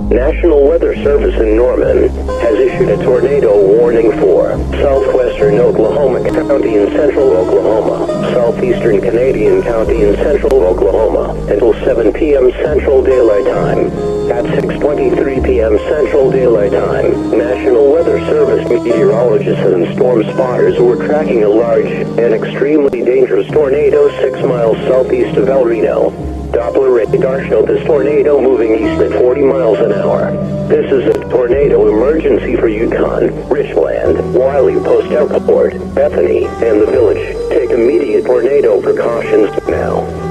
National Weather Service in Norman has issued a tornado warning for southwestern Oklahoma County in central Oklahoma, southeastern Canadian County in central Oklahoma, until 7 p.m. Central Daylight Time. At 6:23 p.m. Central Daylight Time, National Weather Service meteorologists and storm spotters were tracking a large and extremely dangerous tornado 6 miles southeast of El Reno. Doppler radar showed this tornado moving east at 40 miles an hour. This is a tornado emergency for Yukon, Richland, Wiley Post Airport, Bethany, and the village. Take immediate tornado precautions now.